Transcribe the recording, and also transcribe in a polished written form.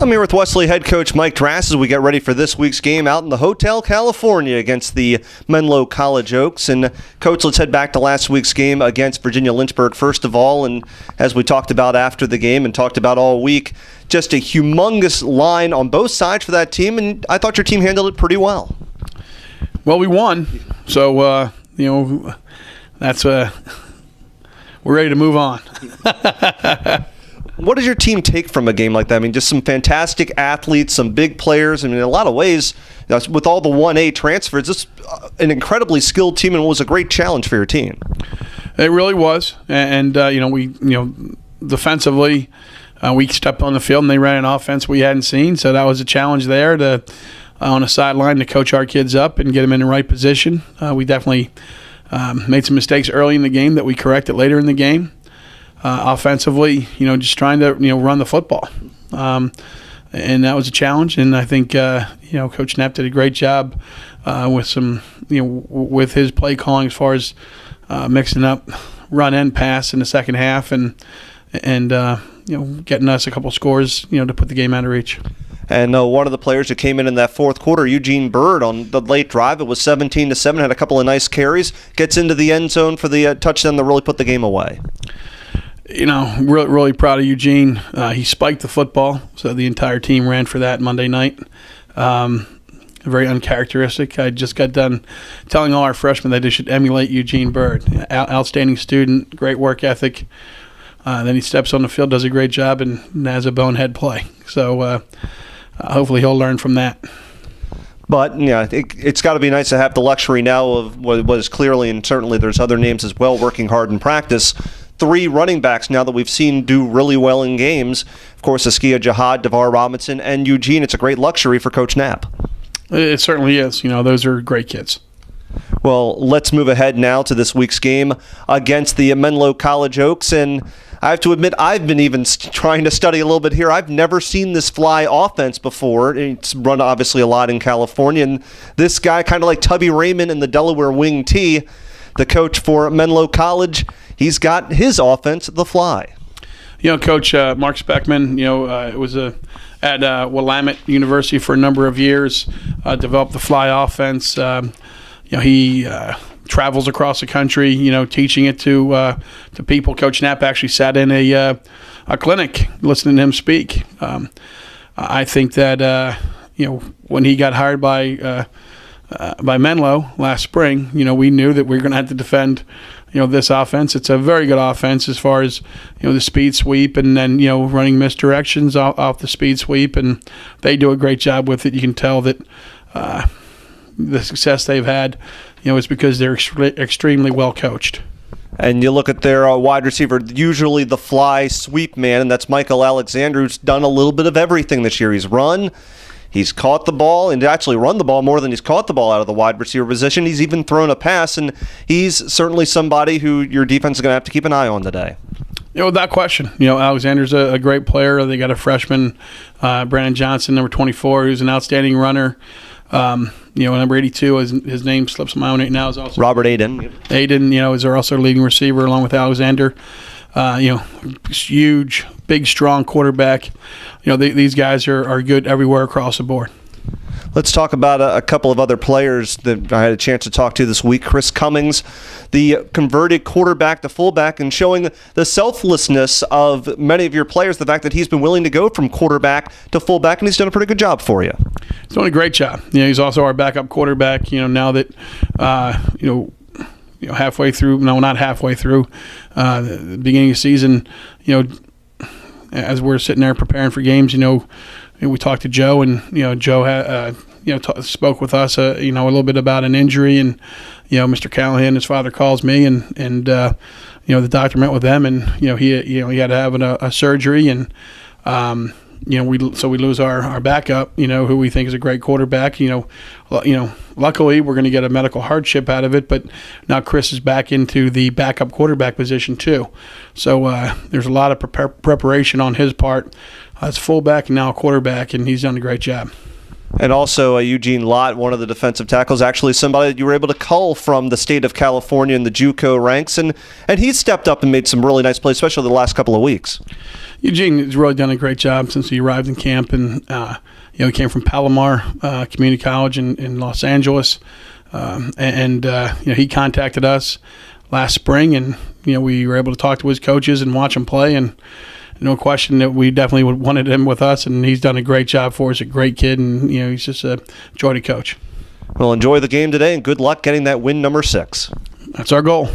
I'm here with Wesley head coach Mike Drass as we get ready for this week's game out in the Hotel California against the Menlo College Oaks. And Coach, let's head back to last week's game against Virginia Lynchburg first of all. And as we talked about after the game and talked about all week, just a humongous line on both sides for that team, and I thought your team handled it pretty well. Well, we won, so that's we're ready to move on. What does your team take from a game like that? I mean, just some fantastic athletes, some big players. I mean, in a lot of ways, with all the 1A transfers, this an incredibly skilled team, and it was a great challenge for your team. It really was, and we defensively, we stepped on the field and they ran an offense we hadn't seen, so that was a challenge there to on the sideline to coach our kids up and get them in the right position. We definitely made some mistakes early in the game that we corrected later in the game. Offensively, just trying to run the football, and that was a challenge. And I think Coach Knapp did a great job with some with his play calling as far as mixing up run and pass in the second half, and getting us a couple scores to put the game out of reach. And one of the players who came in that fourth quarter, Eugene Bird, on the late drive, it was 17-7, had a couple of nice carries, gets into the end zone for the touchdown that really put the game away. Really proud of Eugene. He spiked the football, so the entire team ran for that Monday night. Very uncharacteristic. I just got done telling all our freshmen that they should emulate Eugene Bird. Outstanding student, great work ethic. Then he steps on the field, does a great job, and has a bonehead play. So hopefully he'll learn from that. But it's got to be nice to have the luxury now of what is clearly, and certainly there's other names as well, working hard in practice. 3 running backs now that we've seen do really well in games. Of course, Askia Jihad, DeVar Robinson, and Eugene. It's a great luxury for Coach Knapp. It certainly is. Those are great kids. Well, let's move ahead now to this week's game against the Menlo College Oaks. And I have to admit, I've been even trying to study a little bit here. I've never seen this fly offense before. It's run obviously a lot in California. And this guy, kind of like Tubby Raymond in the Delaware Wing T, the coach for Menlo College, he's got his offense, the fly. Coach Mark Speckman, was at Willamette University for a number of years, developed the fly offense. He travels across the country, teaching it to people. Coach Knapp actually sat in a clinic listening to him speak. I think that when he got hired by Menlo last spring, we knew that we were going to have to defend this offense. It's a very good offense as far as the speed sweep, and then running misdirections off the speed sweep, and they do a great job with it. You can tell that the success they've had is because they're extremely well coached. And you look at their wide receiver, usually the fly sweep man, and that's Michael Alexander, who's done a little bit of everything this year. He's run, he's caught the ball, and actually run the ball more than he's caught the ball out of the wide receiver position. He's even thrown a pass, and he's certainly somebody who your defense is going to have to keep an eye on today. Without question. Alexander's a great player. They got a freshman, Brandon Johnson, number 24, who's an outstanding runner. Number 82, his name slips my mind right now, is also Robert Aiden. Aiden, is their also leading receiver along with Alexander. Huge, big, strong quarterback. These guys are good everywhere across the board. Let's talk about a couple of other players that I had a chance to talk to this week. Chris Cummings, the converted quarterback to fullback, and showing the selflessness of many of your players, the fact that he's been willing to go from quarterback to fullback, and he's done a pretty good job for you. He's doing a great job. He's also our backup quarterback, now that, halfway through, no, not halfway through, the beginning of the season, as we're sitting there preparing for games, we talked to Joe, and Joe spoke with us, a little bit about an injury, and Mr. Callahan, his father, calls me, and the doctor met with them, and he had to have a surgery, and we lose our backup, who we think is a great quarterback. Luckily we're going to get a medical hardship out of it, but now Chris is back into the backup quarterback position too. So there's a lot of preparation on his part as fullback and now quarterback, and he's done a great job. And also Eugene Lott, one of the defensive tackles, actually somebody that you were able to cull from the state of California in the JUCO ranks, and he's stepped up and made some really nice plays, especially the last couple of weeks. Eugene has really done a great job since he arrived in camp, and he came from Palomar Community College in Los Angeles, and he contacted us last spring, and we were able to talk to his coaches and watch him play, and no question that we definitely wanted him with us, and he's done a great job for us. A great kid, and he's just a joy to coach. Well, enjoy the game today, and good luck getting that win number 6. That's our goal.